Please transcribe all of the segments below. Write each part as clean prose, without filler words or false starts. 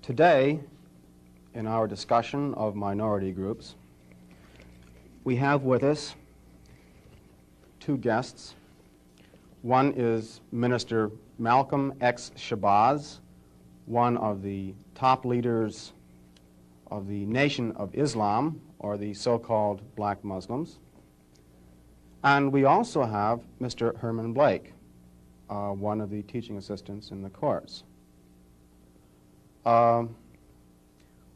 Today, in our discussion of minority groups, we have with us two guests. One is Minister Malcolm X. Shabazz, one of the top leaders of the Nation of Islam, or the so-called black Muslims. And we also have Mr. Herman Blake, one of the teaching assistants in the course.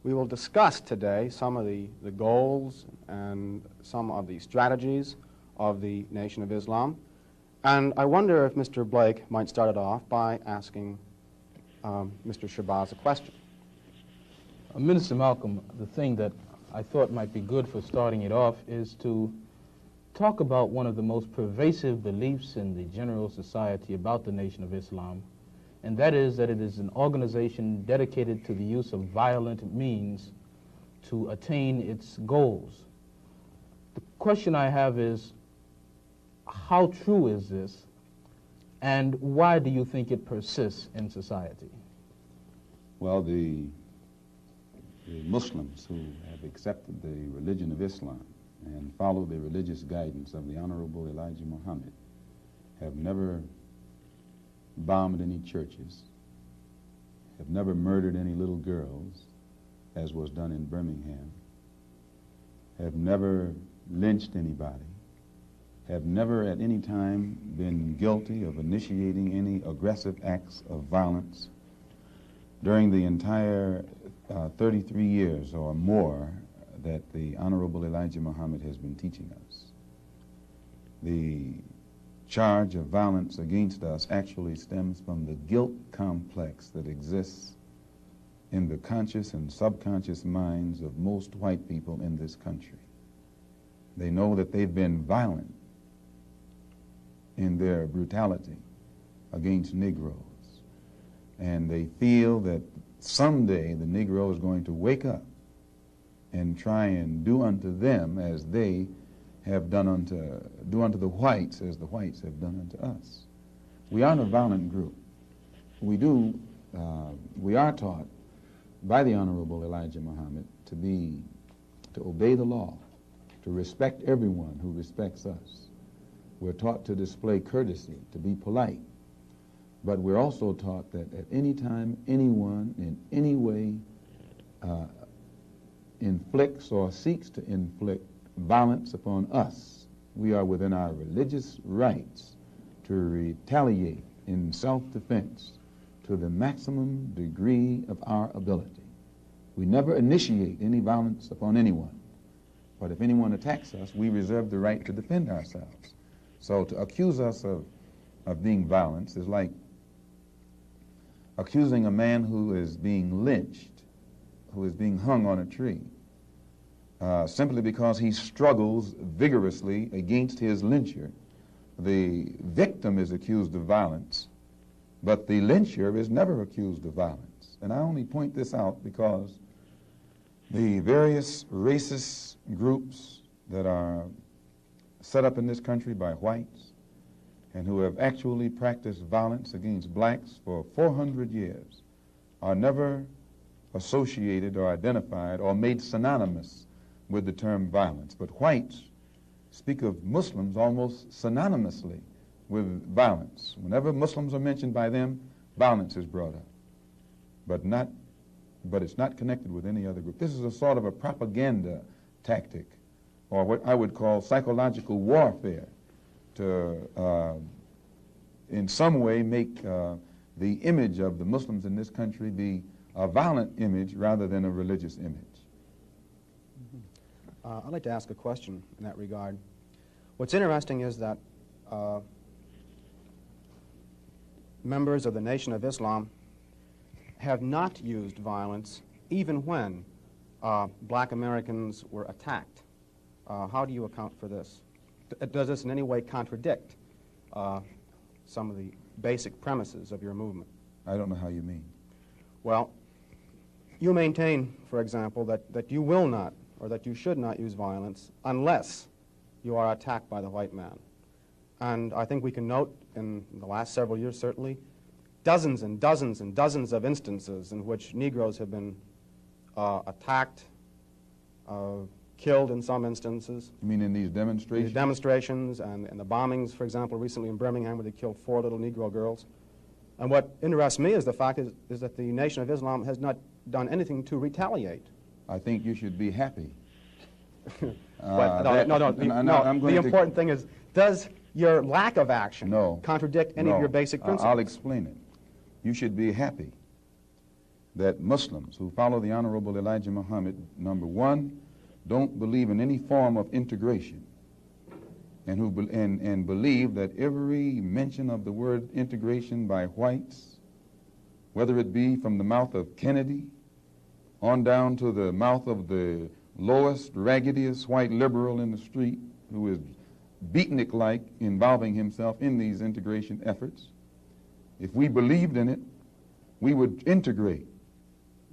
We will discuss today some of the goals and some of the strategies of the Nation of Islam. And I wonder if Mr. Blake might start it off by asking Mr. Shabazz a question. Minister Malcolm, the thing that I thought might be good for starting it off is to talk about one of the most pervasive beliefs in the general society about the Nation of Islam, and that is that it is an organization dedicated to the use of violent means to attain its goals. The question I have is, how true is this, and why do you think it persists in society? Well, the Muslims who have accepted the religion of Islam and follow the religious guidance of the Honorable Elijah Muhammad have never bombed any churches, have never murdered any little girls, as was done in Birmingham, have never lynched anybody, have never at any time been guilty of initiating any aggressive acts of violence during the entire 33 years or more that the Honorable Elijah Muhammad has been teaching us. The charge of violence against us actually stems from the guilt complex that exists in the conscious and subconscious minds of most white people in this country. They know that they've been violent in their brutality against Negroes, and they feel that someday the Negro is going to wake up and try and do unto them as they have done do unto the whites as the whites have done unto us. We aren't a violent group. We are taught by the Honorable Elijah Muhammad to obey the law, to respect everyone who respects us. We're taught to display courtesy, to be polite. But we're also taught that at any time anyone in any way inflicts or seeks to inflict violence upon us, we are within our religious rights to retaliate in self-defense to the maximum degree of our ability. We never initiate any violence upon anyone, but if anyone attacks us, we reserve the right to defend ourselves. So to accuse us of being violent is like accusing a man who is being lynched, who is being hung on a tree, simply because he struggles vigorously against his lyncher. The victim is accused of violence, but the lyncher is never accused of violence. And I only point this out because the various racist groups that are set up in this country by whites and who have actually practiced violence against blacks for 400 years are never associated or identified or made synonymous with the term violence. But whites speak of Muslims almost synonymously with violence. Whenever Muslims are mentioned by them, violence is brought up. But it's not connected with any other group. This is a sort of a propaganda tactic, or what I would call psychological warfare, to in some way make the image of the Muslims in this country be a violent image rather than a religious image. I'd like to ask a question in that regard. What's interesting is that members of the Nation of Islam have not used violence even when black Americans were attacked. How do you account for this? Does this in any way contradict some of the basic premises of your movement? I don't know how you mean. Well, you maintain, for example, that you will not, or that you should not use violence unless you are attacked by the white man. And I think we can note in the last several years, certainly, dozens and dozens and dozens of instances in which Negroes have been attacked, killed in some instances. You mean in these demonstrations? The demonstrations and the bombings, for example, recently in Birmingham where they killed 4 little Negro girls. And what interests me is the fact is that the Nation of Islam has not done anything to retaliate. I think you should be happy. But the important thing is, does your lack of action contradict any of your basic principles? I'll explain it. You should be happy that Muslims who follow the Honorable Elijah Muhammad, number one, don't believe in any form of integration, and believe that every mention of the word integration by whites, whether it be from the mouth of Kennedy on down to the mouth of the lowest, raggediest white liberal in the street who is beatnik-like involving himself in these integration efforts, if we believed in it, we would integrate,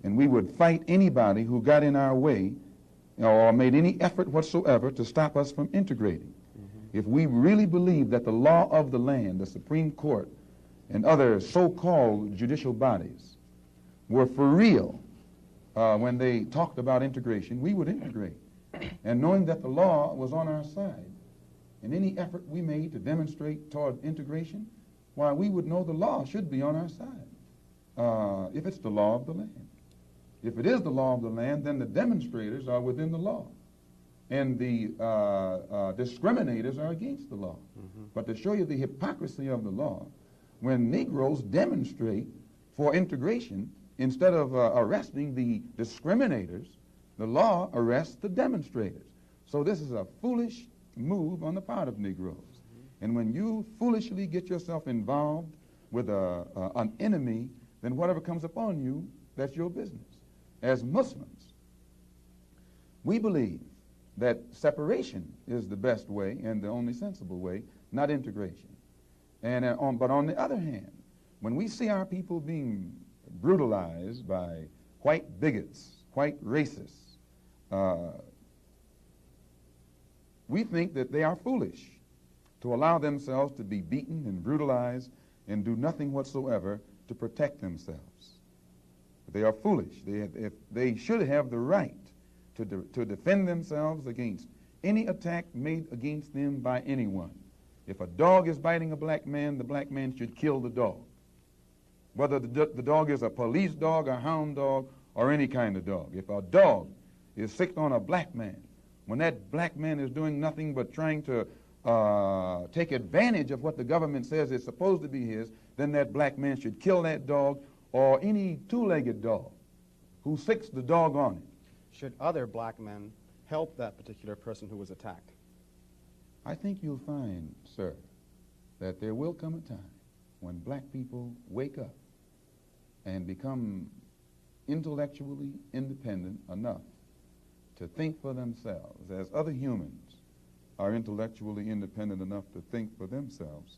and we would fight anybody who got in our way or made any effort whatsoever to stop us from integrating. If we really believed that the law of the land, the Supreme Court, and other so-called judicial bodies were for real when they talked about integration, we would integrate. And knowing that the law was on our side, and any effort we made to demonstrate toward integration, why, we would know the law should be on our side, if it's the law of the land. If it is the law of the land, then the demonstrators are within the law, and the discriminators are against the law. But to show you the hypocrisy of the law, when Negroes demonstrate for integration, instead of arresting the discriminators, the law arrests the demonstrators. So this is a foolish move on the part of Negroes. And when you foolishly get yourself involved with an enemy, then whatever comes upon you, that's your business. As Muslims, we believe that separation is the best way and the only sensible way, not integration. And but on the other hand, when we see our people being brutalized by white bigots, white racists, we think that they are foolish to allow themselves to be beaten and brutalized and do nothing whatsoever to protect themselves. They are foolish. They should have the right to defend themselves against any attack made against them by anyone. If a dog is biting a black man, the black man should kill the dog. Whether the dog is a police dog, a hound dog, or any kind of dog. If a dog is sick on a black man, when that black man is doing nothing but trying to take advantage of what the government says is supposed to be his, then that black man should kill that dog or any two-legged dog who sicks the dog on it. Should other black men help that particular person who was attacked? I think you'll find, sir, that there will come a time when black people wake up and become intellectually independent enough to think for themselves, as other humans are intellectually independent enough to think for themselves.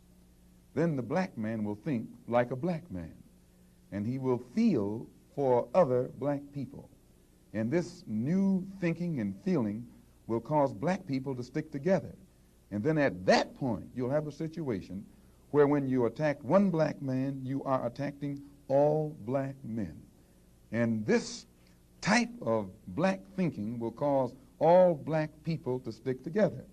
Then the black man will think like a black man, and he will feel for other black people. And this new thinking and feeling will cause black people to stick together. And then at that point, you'll have a situation where when you attack one black man, you are attacking all black men. And this type of black thinking will cause all black people to stick together.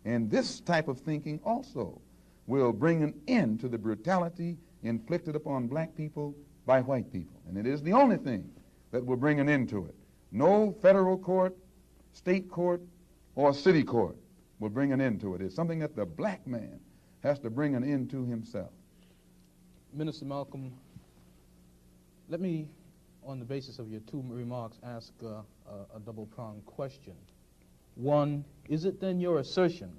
And this type of thinking also will bring an end to the brutality inflicted upon black people by white people. And it is the only thing that will bring an end to it. No federal court, state court, or city court will bring an end to it. It's something that the black man has to bring an end to himself. Minister Malcolm, let me, on the basis of your two remarks, ask a double-pronged question. One, is it then your assertion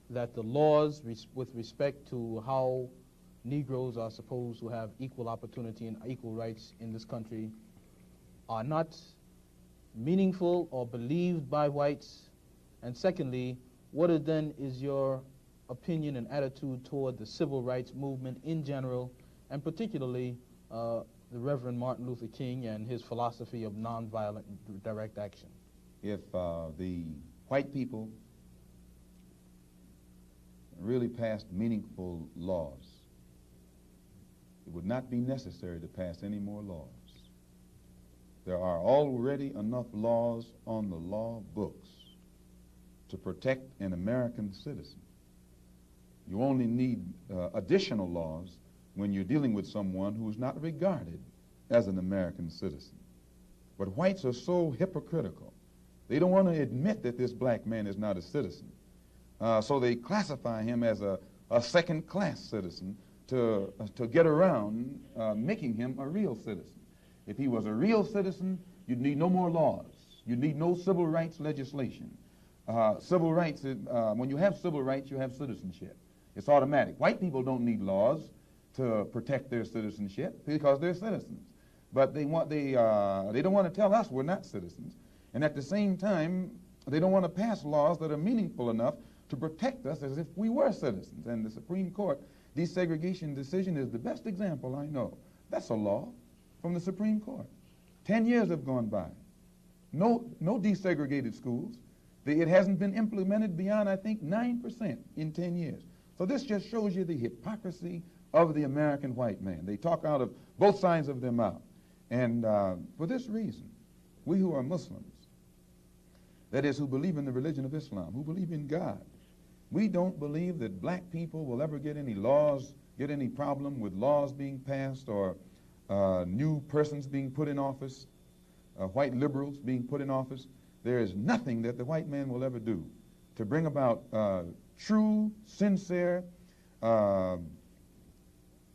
that the laws with respect to how Negroes are supposed to have equal opportunity and equal rights in this country are not meaningful or believed by whites? And secondly, what then is your opinion and attitude toward the civil rights movement in general, and particularly the Reverend Martin Luther King and his philosophy of nonviolent direct action? If the white people really passed meaningful laws it would not be necessary to pass any more laws. There are already enough laws on the law books to protect an American citizen. You only need additional laws when you're dealing with someone who is not regarded as an American citizen. But whites are so hypocritical. They don't want to admit that this black man is not a citizen. So they classify him as a second-class citizen to get around making him a real citizen. If he was a real citizen, you'd need no more laws. You'd need no civil rights legislation. Civil rights, when you have civil rights, you have citizenship. It's automatic. White people don't need laws to protect their citizenship because they're citizens. But they don't want to tell us we're not citizens. And at the same time, they don't want to pass laws that are meaningful enough to protect us as if we were citizens. And the Supreme Court desegregation decision is the best example I know. That's a law from the Supreme Court. 10 years have gone by. No desegregated schools. It hasn't been implemented beyond, I think, 9% in 10 years. So this just shows you the hypocrisy of the American white man. They talk out of both sides of their mouth. And for this reason, we who are Muslims, that is, who believe in the religion of Islam, who believe in God, we don't believe that black people will ever get any problem with laws being passed or new persons being put in office, white liberals being put in office. There is nothing that the white man will ever do to bring about true, sincere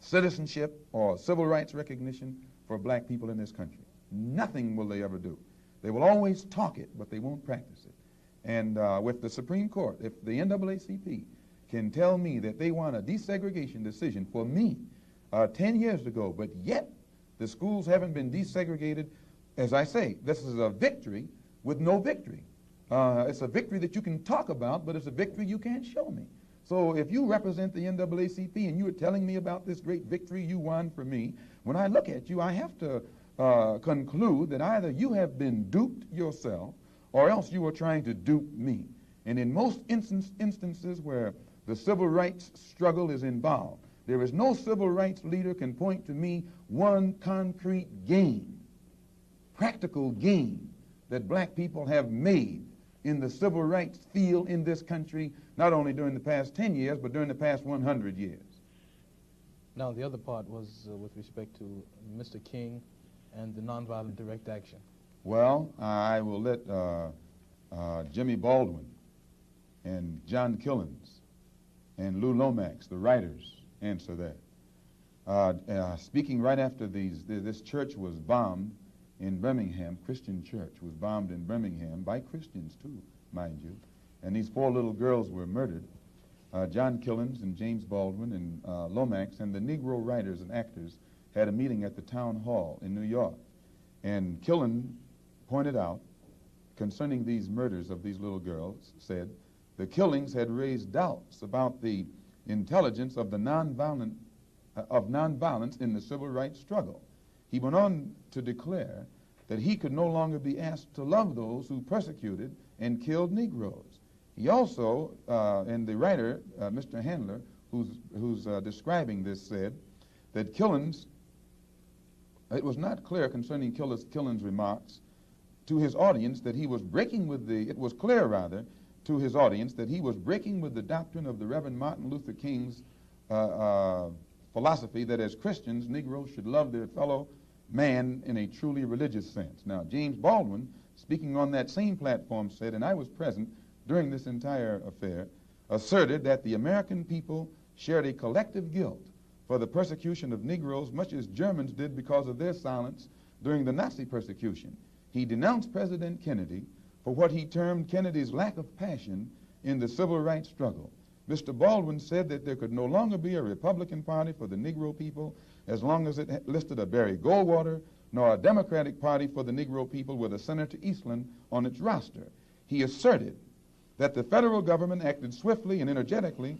citizenship or civil rights recognition for black people in this country. Nothing will they ever do. They will always talk it, but they won't practice it. And with the Supreme Court, if the NAACP can tell me that they want a desegregation decision for me 10 years ago, but yet the schools haven't been desegregated, as I say, this is a victory with no victory. It's a victory that you can talk about, but it's a victory you can't show me. So if you represent the NAACP and you are telling me about this great victory you won for me, when I look at you, I have to conclude that either you have been duped yourself or else you are trying to dupe me. And in most instances where the civil rights struggle is involved, there is no civil rights leader can point to me one concrete gain, practical gain, that black people have made in the civil rights field in this country, not only during the past 10 years, but during the past 100 years. Now, the other part was with respect to Mr. King and the nonviolent direct action. Well, I will let Jimmy Baldwin and John Killens and Lou Lomax, the writers, answer that. Speaking right after this church was bombed in Birmingham, Christian church was bombed in Birmingham by Christians too, mind you, and these 4 little girls were murdered. John Killens and James Baldwin and Lomax and the Negro writers and actors had a meeting at the town hall in New York. And Killen pointed out, concerning these murders of these little girls, said the killings had raised doubts about the intelligence of the nonviolence in the civil rights struggle. He went on to declare that he could no longer be asked to love those who persecuted and killed Negroes. He also, and the writer, Mr. Handler, who's describing this, said that Killens, it was not clear concerning Killens' remarks to his audience that he was breaking with it was clear rather to his audience that he was breaking with the doctrine of the Reverend Martin Luther King's philosophy that as Christians, Negroes should love their fellow man in a truly religious sense. Now, James Baldwin, speaking on that same platform, said, and I was present during this entire affair, asserted that the American people shared a collective guilt for the persecution of Negroes, much as Germans did because of their silence during the Nazi persecution. He denounced President Kennedy for what he termed Kennedy's lack of passion in the civil rights struggle. Mr. Baldwin said that there could no longer be a Republican Party for the Negro people as long as it listed a Barry Goldwater, nor a Democratic Party for the Negro people with a Senator Eastland on its roster. He asserted that the federal government acted swiftly and energetically,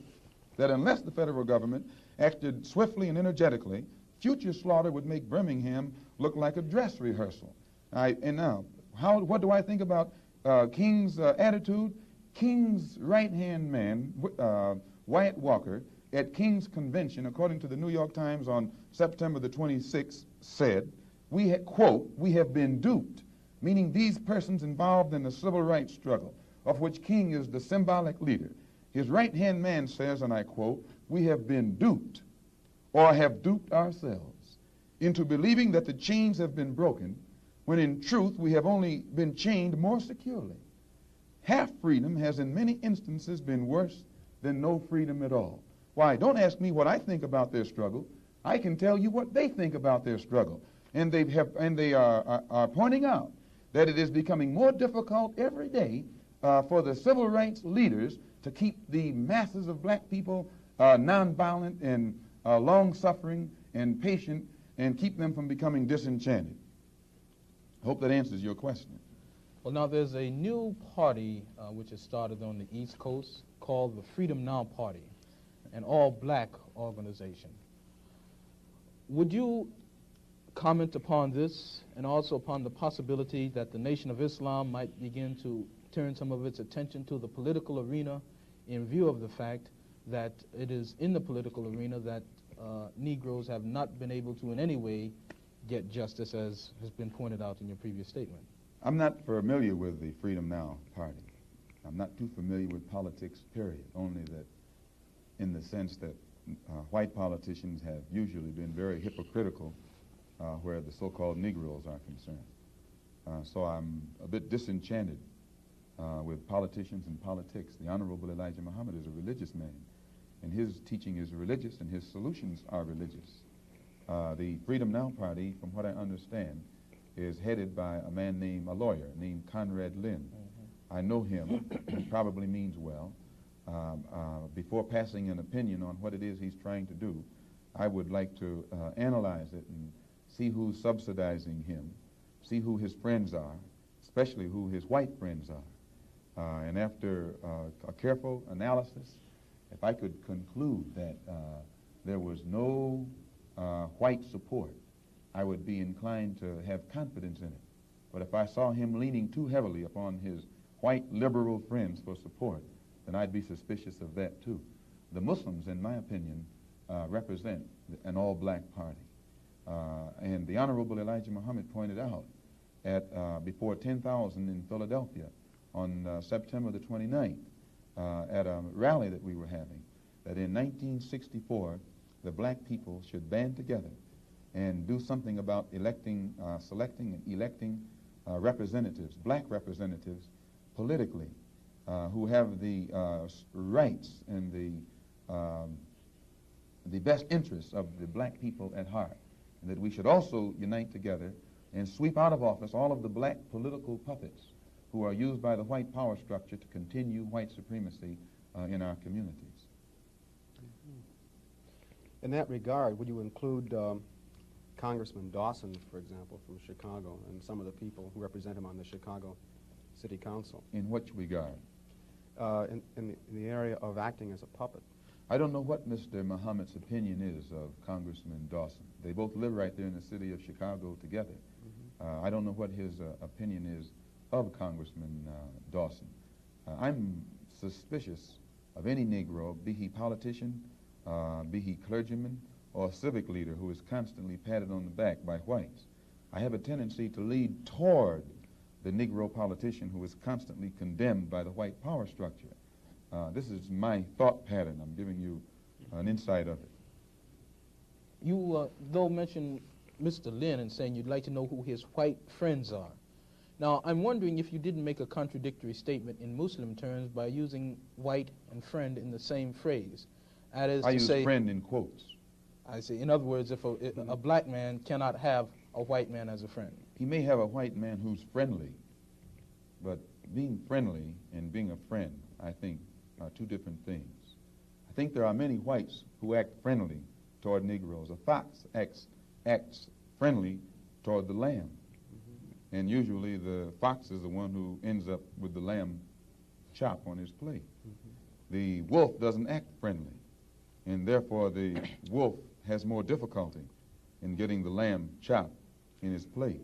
that unless the federal government acted swiftly and energetically, future slaughter would make Birmingham look like a dress rehearsal. And now, what do I think about King's attitude? King's right-hand man, Wyatt Walker, at King's Convention, according to the New York Times on September the 26th, said, quote, "We have been duped," meaning these persons involved in the civil rights struggle, of which King is the symbolic leader. His right-hand man says, and I quote, "We have been duped, or have duped ourselves, into believing that the chains have been broken, when in truth we have only been chained more securely. Half freedom has in many instances been worse than no freedom at all." Why, don't ask me what I think about their struggle. I can tell you what they think about their struggle. And they are pointing out that it is becoming more difficult every day for the civil rights leaders to keep the masses of black people nonviolent and long-suffering and patient, and keep them from becoming disenchanted. I hope that answers your question. Well, now there's a new party which has started on the East Coast called the Freedom Now Party, an all-black organization. Would you comment upon this and also upon the possibility that the Nation of Islam might begin to turn some of its attention to the political arena in view of the fact that it is in the political arena that Negroes have not been able to in any way get justice, as has been pointed out in your previous statement? I'm not familiar with the Freedom Now Party. I'm not too familiar with politics, period, only that in the sense that white politicians have usually been very hypocritical where the so-called Negroes are concerned. So I'm a bit disenchanted with politicians and politics. The Honorable Elijah Muhammad is a religious man, and his teaching is religious, and his solutions are religious. The Freedom Now Party, from what I understand, is headed by a lawyer named Conrad Lynn. I know him. He probably means well. Before passing an opinion on what it is he's trying to do, I would like to analyze it and see who's subsidizing him, see who his friends are, especially who his white friends are. And after a careful analysis, if I could conclude that there was no white support, I would be inclined to have confidence in it. But if I saw him leaning too heavily upon his white liberal friends for support, then I'd be suspicious of that too. The Muslims, in my opinion, represent an all-black party. And the Honorable Elijah Muhammad pointed out before 10,000 in Philadelphia on September the 29th at a rally that we were having, that in 1964 the black people should band together and do something about selecting and electing representatives, black representatives, politically, who have the rights and the best interests of the black people at heart, and that we should also unite together and sweep out of office all of the black political puppets who are used by the white power structure to continue white supremacy in our communities. In that regard, would you include Congressman Dawson, for example, from Chicago, and some of the people who represent him on the Chicago City Council? In which regard? In the area of acting as a puppet. I don't know what Mr. Muhammad's opinion is of Congressman Dawson. They both live right there in the city of Chicago together. I don't know what his opinion is of Congressman Dawson. I'm suspicious of any Negro, be he politician, be he clergyman, or civic leader who is constantly patted on the back by whites. I have a tendency to lead toward the Negro politician who is constantly condemned by the white power structure. This is my thought pattern. I'm giving you an insight of it. You, though, mentioned Mr. Lynn and saying you'd like to know who his white friends are. Now, I'm wondering if you didn't make a contradictory statement in Muslim terms by using white and friend in the same phrase. That is I to say, use friend in quotes. I see. In other words, if a black man cannot have a white man as a friend. He may have a white man who's friendly, but being friendly and being a friend, I think, are two different things. I think there are many whites who act friendly toward Negroes. A fox acts friendly toward the lamb. And usually the fox is the one who ends up with the lamb chop on his plate. The wolf doesn't act friendly, and therefore the wolf has more difficulty in getting the lamb chop in his plate.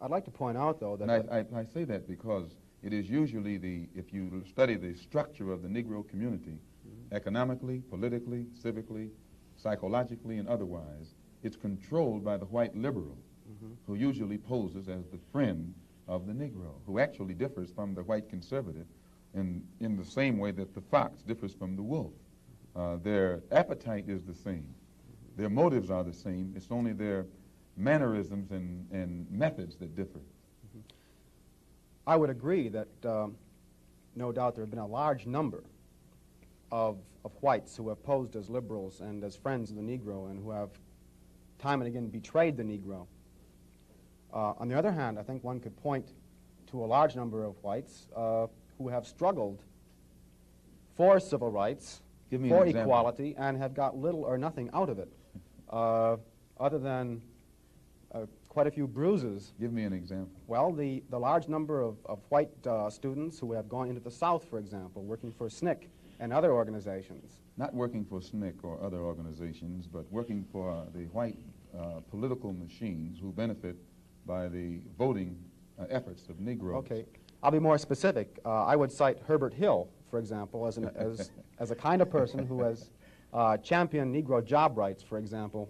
I'd like to point out, though, that... And I say that because it is usually if you study the structure of the Negro community, economically, politically, civically, psychologically, and otherwise, it's controlled by the white liberal, who usually poses as the friend of the Negro, who actually differs from the white conservative in the same way that the fox differs from the wolf. Their appetite is the same. Their motives are the same. It's only their mannerisms and methods that differ. I would agree that no doubt there have been a large number of whites who have posed as liberals and as friends of the Negro and who have time and again betrayed the Negro. On the other hand, I think one could point to a large number of whites who have struggled for civil rights, for equality, and have got little or nothing out of it, other than quite a few bruises. Give me an example. Well, the large number of white students who have gone into the South, for example, working for SNCC and other organizations. Not working for SNCC or other organizations, but working for the white political machines who benefit by the voting efforts of Negroes. Okay. I'll be more specific. I would cite Herbert Hill, for example, as a kind of person who has championed Negro job rights, for example,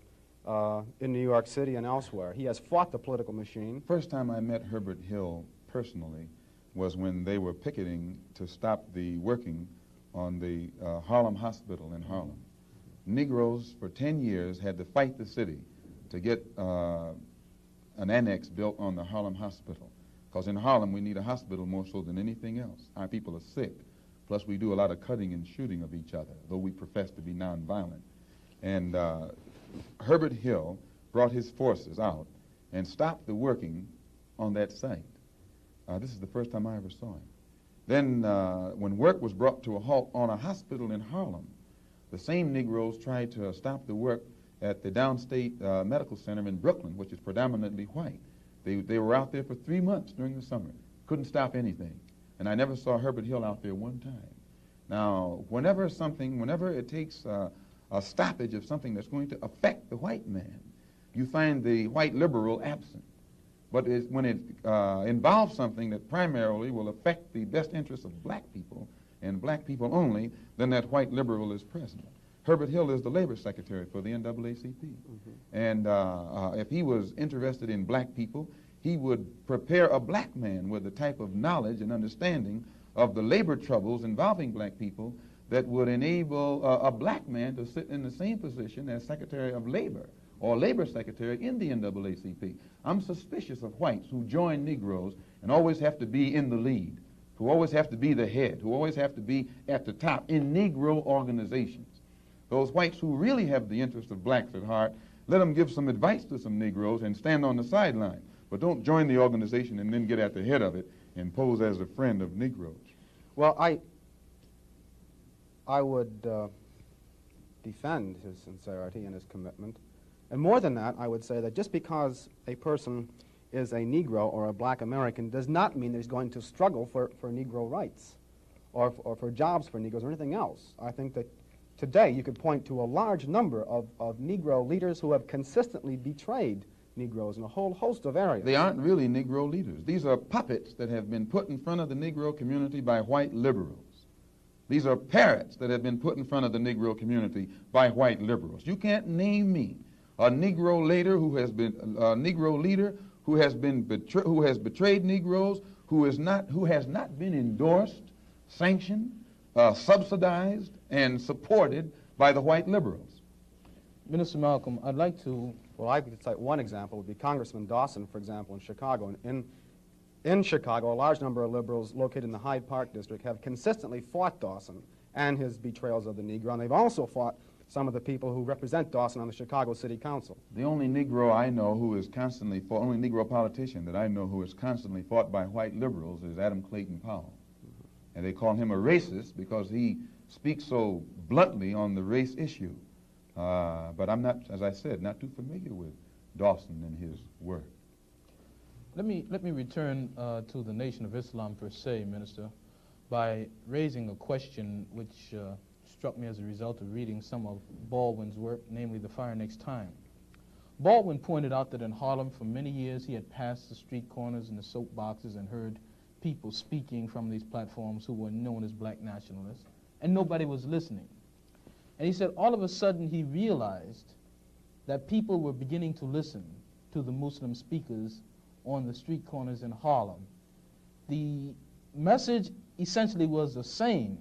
in New York City and elsewhere. He has fought the political machine. First time I met Herbert Hill personally was when they were picketing to stop the working on the Harlem Hospital in Harlem. Negroes for 10 years had to fight the city to get an annex built on the Harlem Hospital. Because in Harlem, we need a hospital more so than anything else. Our people are sick. Plus, we do a lot of cutting and shooting of each other, though we profess to be nonviolent. And Herbert Hill brought his forces out and stopped the working on that site. This is the first time I ever saw him. Then, when work was brought to a halt on a hospital in Harlem, the same Negroes tried to stop the work at the Downstate Medical Center in Brooklyn, which is predominantly white. They were out there for 3 months during the summer. Couldn't stop anything. And I never saw Herbert Hill out there one time. Now, whenever it takes a stoppage of something that's going to affect the white man, you find the white liberal absent. But when it involves something that primarily will affect the best interests of black people, and black people only, then that white liberal is present. Herbert Hill is the labor secretary for the NAACP. And if he was interested in black people, he would prepare a black man with the type of knowledge and understanding of the labor troubles involving black people that would enable a black man to sit in the same position as Secretary of Labor or Labor Secretary in the NAACP. I'm suspicious of whites who join Negroes and always have to be in the lead, who always have to be the head, who always have to be at the top in Negro organizations. Those whites who really have the interest of blacks at heart, let them give some advice to some Negroes and stand on the sideline. But don't join the organization and then get at the head of it and pose as a friend of Negroes. Well, I would defend his sincerity and his commitment. And more than that, I would say that just because a person is a Negro or a black American does not mean that he's going to struggle for Negro rights or for jobs for Negroes or anything else. I think that today you could point to a large number of Negro leaders who have consistently betrayed Negroes in a whole host of areas. They aren't really Negro leaders. These are puppets that have been put in front of the Negro community by white liberals. These are parrots that have been put in front of the Negro community by white liberals. You can't name me a Negro leader who has been betrayed Negroes, who has not been endorsed, sanctioned, subsidized, and supported by the white liberals. Minister Malcolm, I'd like to... Well, I could cite one example would be Congressman Dawson, for example, in Chicago. In Chicago, a large number of liberals located in the Hyde Park district have consistently fought Dawson and his betrayals of the Negro, and they've also fought some of the people who represent Dawson on the Chicago City Council. The only Negro I know who is constantly fought, only Negro politician that I know who is constantly fought by white liberals is Adam Clayton Powell. And they call him a racist because he speaks so bluntly on the race issue. But I'm not, as I said, not too familiar with Dawson and his work. Let me return to the Nation of Islam per se, Minister, by raising a question which struck me as a result of reading some of Baldwin's work, namely The Fire Next Time. Baldwin pointed out that in Harlem for many years he had passed the street corners and the soapboxes and heard people speaking from these platforms who were known as black nationalists, and nobody was listening. And he said all of a sudden he realized that people were beginning to listen to the Muslim speakers on the street corners in Harlem. The message essentially was the same,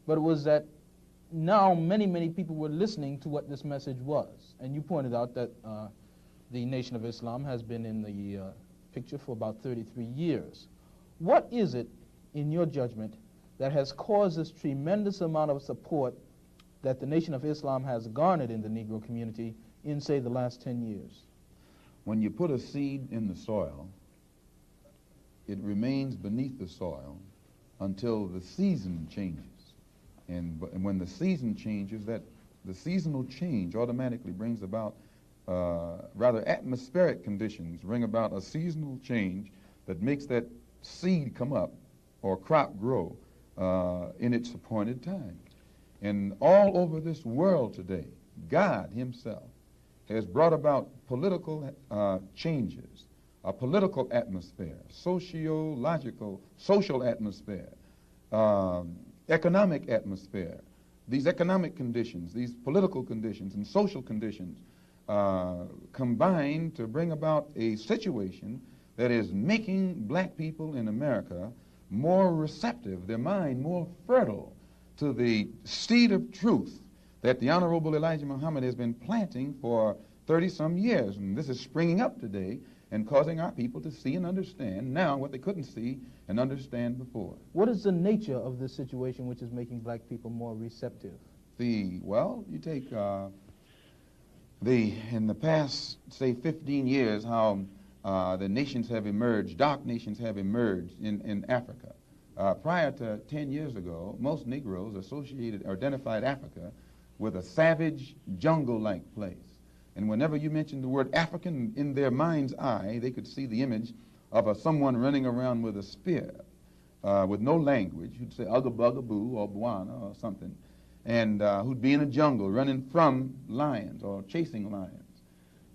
but it was that now many people were listening to what this message was. And you pointed out that the Nation of Islam has been in the picture for about 33 years. What is it, in your judgment, that has caused this tremendous amount of support that the Nation of Islam has garnered in the Negro community in, say, the last 10 years? When you put a seed in the soil, it remains beneath the soil until the season changes. And when the season changes, that the seasonal change automatically brings about rather atmospheric conditions, bring about a seasonal change that makes that seed come up or crop grow in its appointed time. And all over this world today, God himself has brought about political changes, a political atmosphere, sociological, social atmosphere, economic atmosphere. These economic conditions, these political conditions and social conditions combine to bring about a situation that is making black people in America more receptive, their mind more fertile to the seed of truth that the Honorable Elijah Muhammad has been planting for 30-some years. And this is springing up today and causing our people to see and understand now what they couldn't see and understand before. What is the nature of this situation which is making black people more receptive? Well, you take in the past, say, 15 years, how the nations have emerged, dark nations have emerged in Africa. Prior to 10 years ago, most Negroes associated or identified Africa with a savage, jungle-like place. And whenever you mentioned the word African, in their mind's eye, they could see the image of someone running around with a spear, with no language, who'd say ugga bugga boo or bwana or something, and who'd be in a jungle running from lions or chasing lions.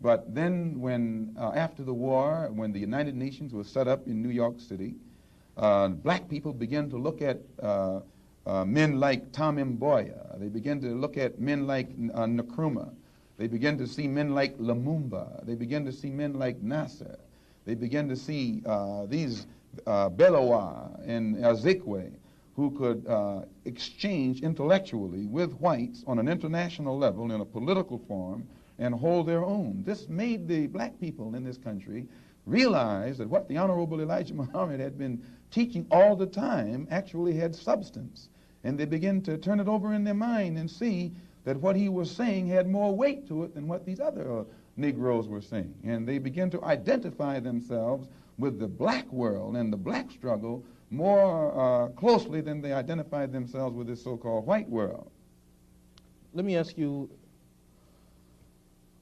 But then when, after the war, when the United Nations was set up in New York City, black people began to look at men like Tom Mboya. They began to look at men like Nkrumah. They began to see men like Lumumba. They began to see men like Nasser. They began to see these Belawa and Azikwe, who could exchange intellectually with whites on an international level in a political form and hold their own. This made the black people in this country realize that what the Honorable Elijah Muhammad had been teaching all the time actually had substance. And they began to turn it over in their mind and see that what he was saying had more weight to it than what these other Negroes were saying. And they began to identify themselves with the black world and the black struggle more closely than they identified themselves with this so-called white world. Let me ask you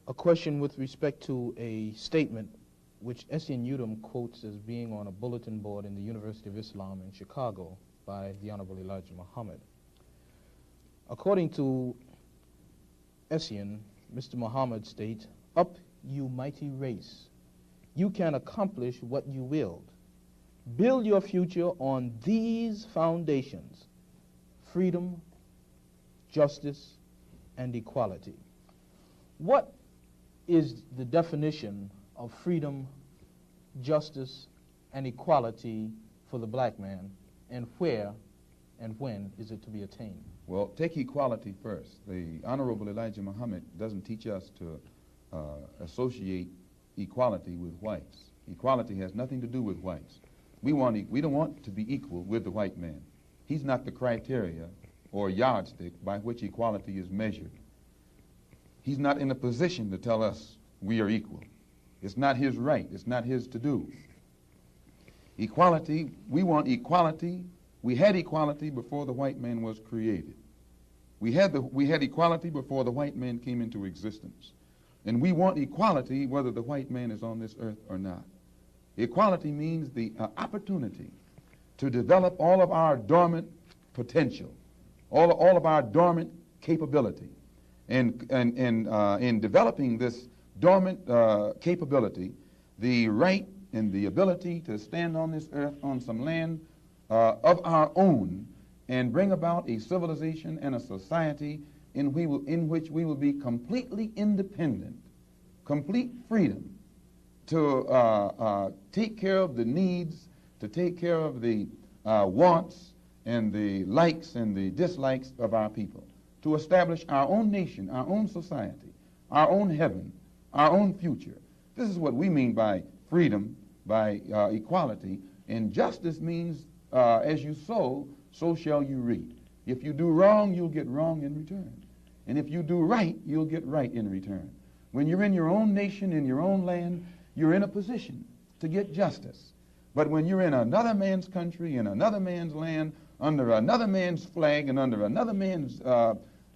a question with respect to a statement which Essien Udom quotes as being on a bulletin board in the University of Islam in Chicago by the Honorable Elijah Muhammad. According to Essien, Mr. Muhammad states, "Up, you mighty race. You can accomplish what you willed. Build your future on these foundations: freedom, justice, and equality." What is the definition of freedom, justice, and equality for the black man, and where and when is it to be attained? Well, take equality first. The Honorable Elijah Muhammad doesn't teach us to associate equality with whites. Equality has nothing to do with whites. We don't want to be equal with the white man. He's not the criteria or yardstick by which equality is measured. He's not in a position to tell us we are equal. It's not his right. It's not his to do. Equality, we want equality. We had equality before the white man was created. We had equality before the white man came into existence. And we want equality whether the white man is on this earth or not. Equality means the opportunity to develop all of our dormant potential, all of our dormant capability. And in developing this dormant capability, the right and the ability to stand on this earth on some land of our own and bring about a civilization and a society in which we will be completely independent, complete freedom to take care of the needs, to take care of the wants and the likes and the dislikes of our people, to establish our own nation, our own society, our own heaven, our own future. This is what we mean by freedom, by equality. And justice means as you sow, so shall you reap. If you do wrong, you'll get wrong in return. And if you do right, you'll get right in return. When you're in your own nation, in your own land, you're in a position to get justice. But when you're in another man's country, in another man's land, under another man's flag, and under another man's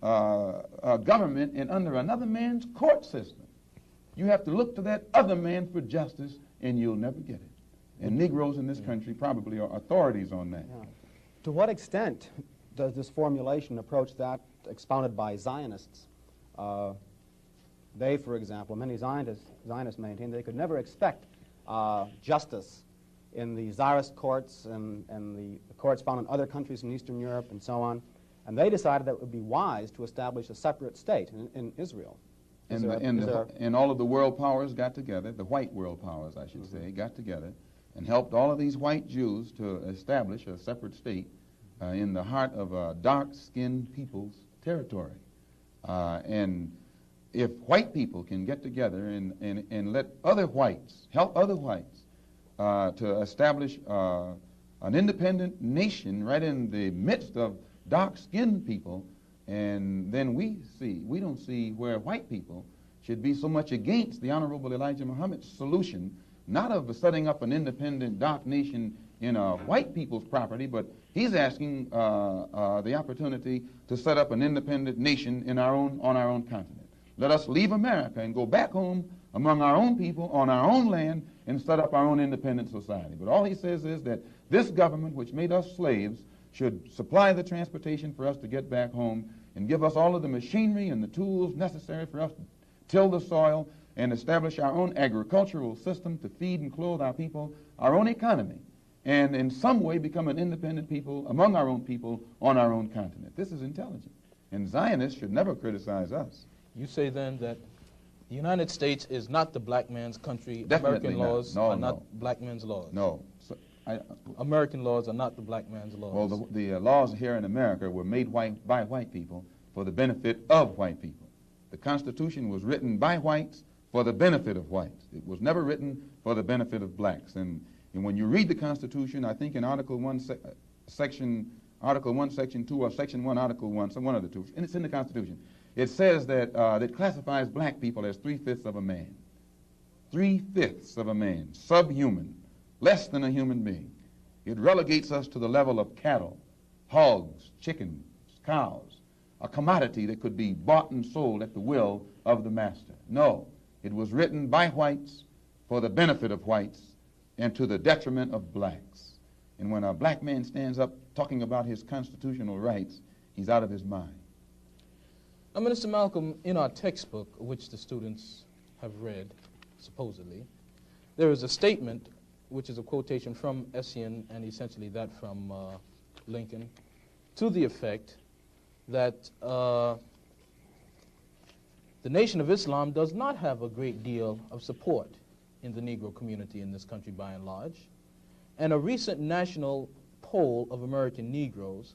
government, and under another man's court system, you have to look to that other man for justice, and you'll never get it. And Negroes in this country probably are authorities on that. Yeah. To what extent does this formulation approach that expounded by Zionists? They, for example, many Zionists maintain they could never expect justice in the Tsarist courts and the courts found in other countries in Eastern Europe and so on. And they decided that it would be wise to establish a separate state in Israel. And all of the world powers got together, the white world powers, I should say, got together and helped all of these white Jews to establish a separate state in the heart of a dark-skinned people's territory. And if white people can get together and let other whites, help other whites to establish an independent nation right in the midst of dark-skinned people, and then we don't see where white people should be so much against the Honorable Elijah Muhammad's solution, not of setting up an independent dark nation in a white people's property, but he's asking the opportunity to set up an independent nation on our own continent. Let us leave America and go back home among our own people on our own land and set up our own independent society. But all he says is that this government, which made us slaves, should supply the transportation for us to get back home and give us all of the machinery and the tools necessary for us to till the soil and establish our own agricultural system to feed and clothe our people, our own economy, and in some way become an independent people among our own people on our own continent. This is intelligent. And Zionists should never criticize us. You say then that the United States is not the black man's country. Definitely American laws are not black men's laws. No. American laws are not the black man's laws. Well, the laws here in America were made by white people for the benefit of white people. The Constitution was written by whites for the benefit of whites. It was never written for the benefit of blacks. And when you read the Constitution, I think in Article 1, Section 2, or Section 1, Article 1, one of the two, and it's in the Constitution, it says that it classifies black people as 3/5 of a man. 3/5 of a man, subhuman, less than a human being. It relegates us to the level of cattle, hogs, chickens, cows, a commodity that could be bought and sold at the will of the master. No, it was written by whites for the benefit of whites and to the detriment of blacks. And when a black man stands up talking about his constitutional rights, he's out of his mind. Now, Minister Malcolm, in our textbook, which the students have read, supposedly, there is a statement, which is a quotation from Essien and essentially that from Lincoln, to the effect that the Nation of Islam does not have a great deal of support in the Negro community in this country by and large. And a recent national poll of American Negroes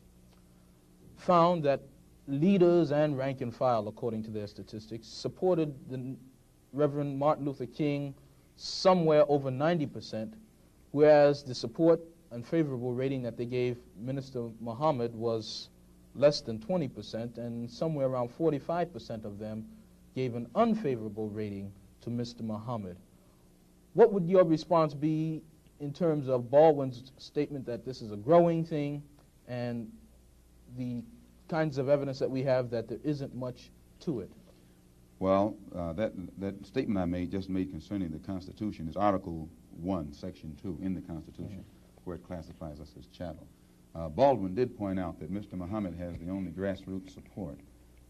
found that leaders and rank and file, according to their statistics, supported the Reverend Martin Luther King somewhere over 90%, whereas the support and favorable rating that they gave Minister Muhammad was less than 20%, and somewhere around 45% of them gave an unfavorable rating to Mr. Muhammad. What would your response be in terms of Baldwin's statement that this is a growing thing and the kinds of evidence that we have that there isn't much to it? Well, that statement I just made concerning the Constitution is Article 1, Section 2 in the Constitution, where it classifies us as chattel. Baldwin did point out that Mr. Muhammad has the only grassroots support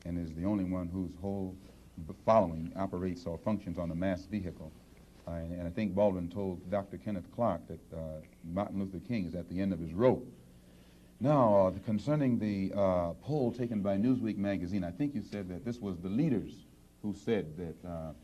and is the only one whose whole following operates or functions on a mass vehicle. And I think Baldwin told Dr. Kenneth Clark that Martin Luther King is at the end of his rope. Now, concerning the poll taken by Newsweek magazine, I think you said that this was the leaders who said that,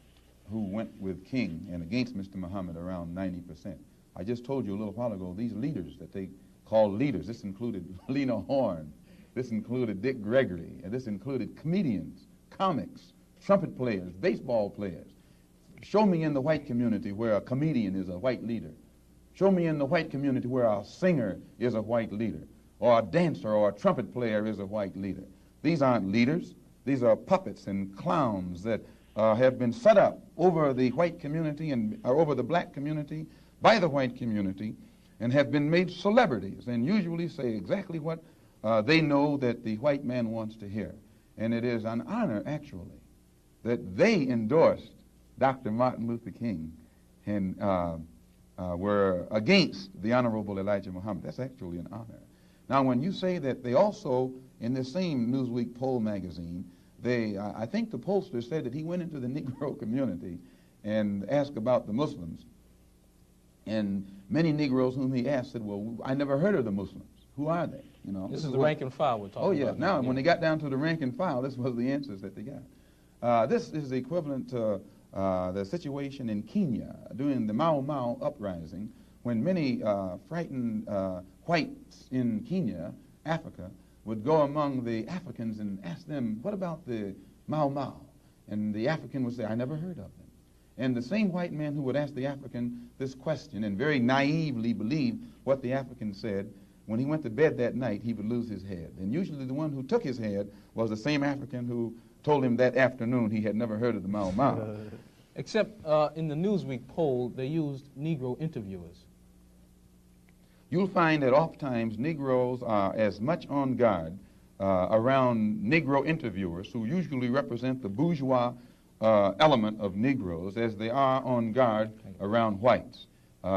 who went with King and against Mr. Muhammad around 90%. I just told you a little while ago, these leaders that they call leaders, this included Lena Horne, this included Dick Gregory, and this included comedians, comics, trumpet players, baseball players. Show me in the white community where a comedian is a white leader. Show me in the white community where a singer is a white leader, or a dancer or a trumpet player is a white leader. These aren't leaders. These are puppets and clowns that have been set up over the white community and over the black community by the white community and have been made celebrities and usually say exactly what they know that the white man wants to hear. And it is an honor, actually, that they endorsed Dr. Martin Luther King and were against the Honorable Elijah Muhammad. That's actually an honor. Now, when you say that they also, in this same Newsweek poll magazine, I think the pollster said that he went into the Negro community and asked about the Muslims. And many Negroes whom he asked said, well, I never heard of the Muslims. Who are they? You know, this is the rank and file we're talking about. Oh, yeah. Now, when they got down to the rank and file, this was the answers that they got. This is the equivalent to the situation in Kenya during the Mau Mau uprising, when many frightened whites in Kenya, Africa, would go among the Africans and ask them, what about the Mau Mau? And the African would say, I never heard of them. And the same white man who would ask the African this question and very naively believe what the African said, when he went to bed that night, he would lose his head. And usually the one who took his head was the same African who told him that afternoon he had never heard of the Mau Mau. Except in the Newsweek poll, they used Negro interviewers. You'll find that oftentimes Negroes are as much on guard around Negro interviewers, who usually represent the bourgeois element of Negroes, as they are on guard around whites.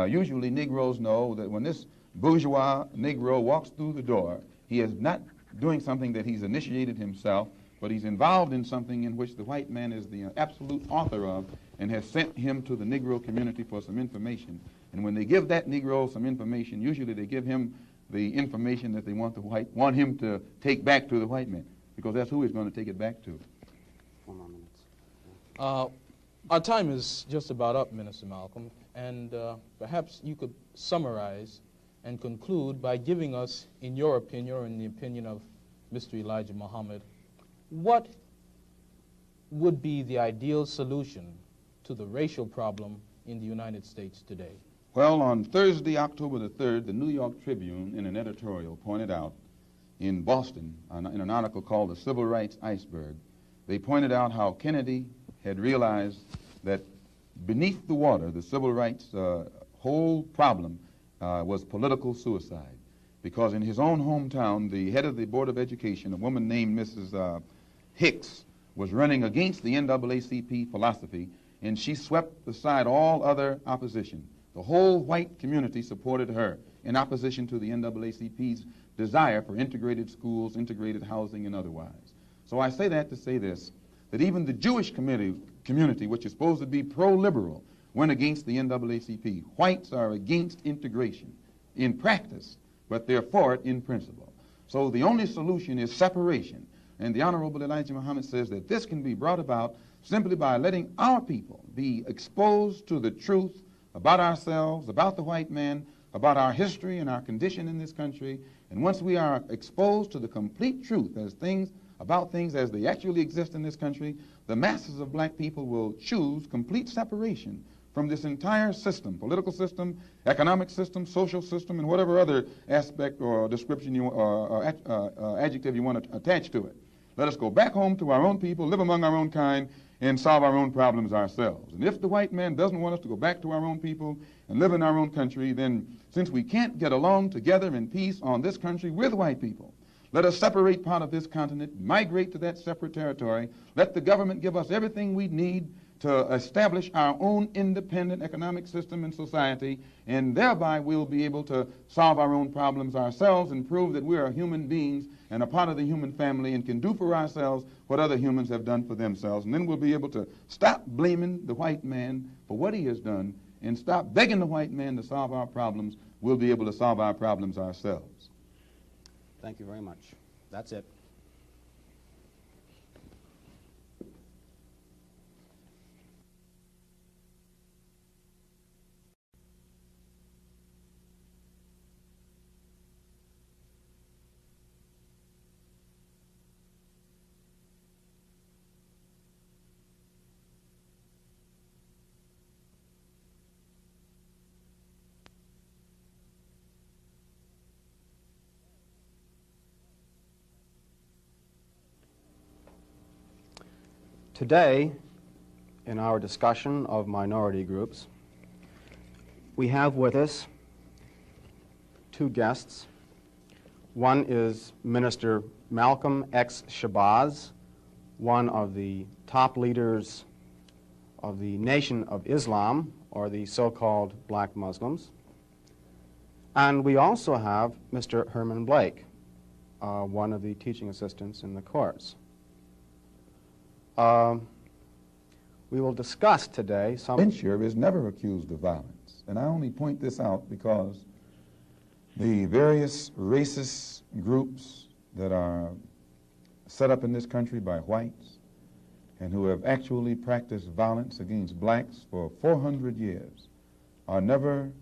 Usually Negroes know that when this bourgeois Negro walks through the door, he is not doing something that he's initiated himself, but he's involved in something in which the white man is the absolute author of and has sent him to the Negro community for some information. And when they give that Negro some information, usually they give him the information that they want him to take back to the white man, because that's who he's going to take it back to. 4 more minutes. Our time is just about up, Minister Malcolm, and perhaps you could summarize and conclude by giving us, in your opinion or in the opinion of Mr. Elijah Muhammad, what would be the ideal solution to the racial problem in the United States today? Well, on Thursday, October the 3rd, the New York Tribune, in an editorial, pointed out in Boston, in an article called The Civil Rights Iceberg, they pointed out how Kennedy had realized that beneath the water, the civil rights whole problem was political suicide. Because in his own hometown, the head of the Board of Education, a woman named Mrs. Hicks, was running against the NAACP philosophy, and she swept aside all other opposition. The whole white community supported her in opposition to the NAACP's desire for integrated schools, integrated housing, and otherwise. So I say that to say this, that even the Jewish community, which is supposed to be pro-liberal, went against the NAACP. Whites are against integration in practice, but they're for it in principle. So the only solution is separation. And the Honorable Elijah Muhammad says that this can be brought about simply by letting our people be exposed to the truth about ourselves, about the white man, about our history and our condition in this country. And once we are exposed to the complete truth about things as they actually exist in this country, the masses of black people will choose complete separation from this entire system, political system, economic system, social system, and whatever other aspect or description or adjective you want to attach to it. Let us go back home to our own people, live among our own kind, and solve our own problems ourselves. And if the white man doesn't want us to go back to our own people and live in our own country, then since we can't get along together in peace on this country with white people, let us separate part of this continent, migrate to that separate territory, let the government give us everything we need to establish our own independent economic system and society, and thereby we'll be able to solve our own problems ourselves and prove that we are human beings and a part of the human family and can do for ourselves what other humans have done for themselves. And then we'll be able to stop blaming the white man for what he has done and stop begging the white man to solve our problems. We'll be able to solve our problems ourselves. Thank you very much. That's it. Today, in our discussion of minority groups, we have with us two guests. One is Minister Malcolm X. Shabazz, one of the top leaders of the Nation of Islam, or the so-called black Muslims. And we also have Mr. Herman Blake, one of the teaching assistants in the course. We will discuss today some... Censure is never accused of violence. And I only point this out because the various racist groups that are set up in this country by whites and who have actually practiced violence against blacks for 400 years are never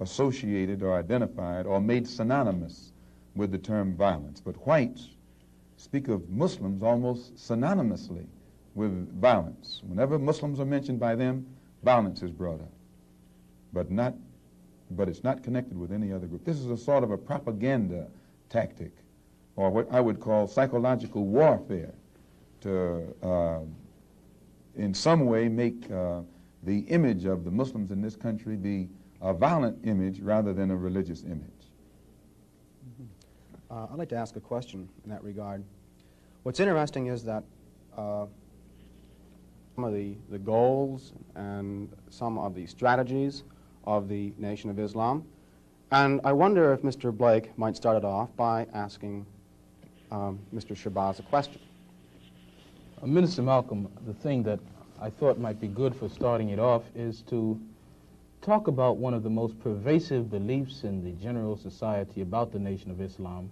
associated or identified or made synonymous with the term violence. But whites speak of Muslims almost synonymously with violence. Whenever Muslims are mentioned by them, violence is brought up, but it's not connected with any other group. This is a sort of a propaganda tactic, or what I would call psychological warfare, to in some way make the image of the Muslims in this country be a violent image rather than a religious image. I'd like to ask a question in that regard. What's interesting is that some of the goals and some of the strategies of the Nation of Islam, and I wonder if Mr. Blake might start it off by asking Mr. Shabazz a question. Minister Malcolm, the thing that I thought might be good for starting it off is to talk about one of the most pervasive beliefs in the general society about the Nation of Islam,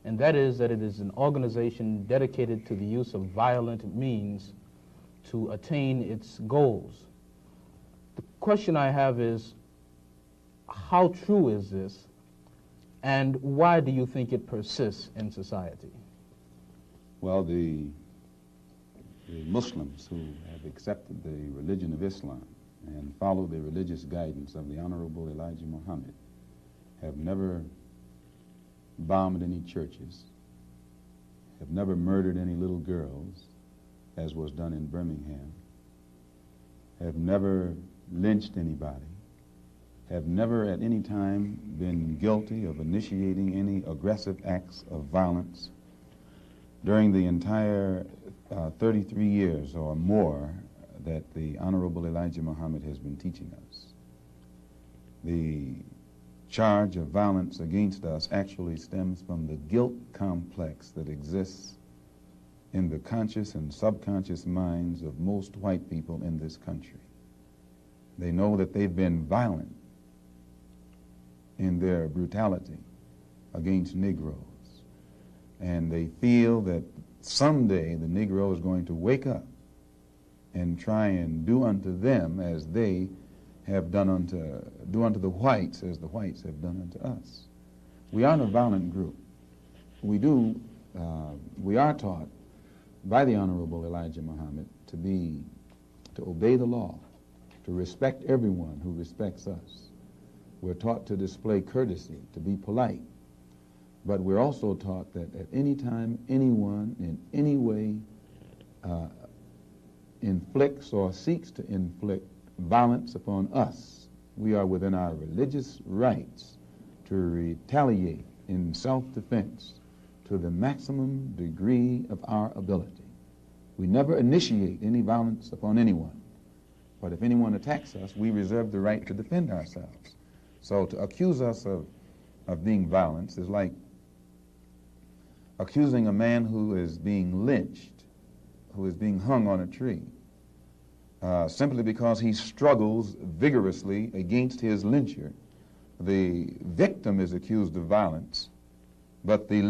and that is that it is an organization dedicated to the use of violent means to attain its goals. The question I have is, how true is this, and why do you think it persists in society? Well, the Muslims who have accepted the religion of Islam and follow the religious guidance of the Honorable Elijah Muhammad have never bombed any churches, have never murdered any little girls, as was done in Birmingham, have never lynched anybody, have never at any time been guilty of initiating any aggressive acts of violence during the entire 33 years or more that the Honorable Elijah Muhammad has been teaching us. The charge of violence against us actually stems from the guilt complex that exists in the conscious and subconscious minds of most white people in this country. They know that they've been violent in their brutality against Negroes, and they feel that someday the Negro is going to wake up and try and do unto them as they have do unto the whites as the whites have done unto us. We aren't a violent group. We are taught by the Honorable Elijah Muhammad to obey the law, to respect everyone who respects us. We're taught to display courtesy, to be polite, but we're also taught that at any time anyone in any way inflicts or seeks to inflict violence upon us, we are within our religious rights to retaliate in self-defense to the maximum degree of our ability. We never initiate any violence upon anyone, but if anyone attacks us, we reserve the right to defend ourselves. So to accuse us of being violent is like accusing a man who is being lynched, who is being hung on a tree, simply because he struggles vigorously against his lyncher. The victim is accused of violence, but the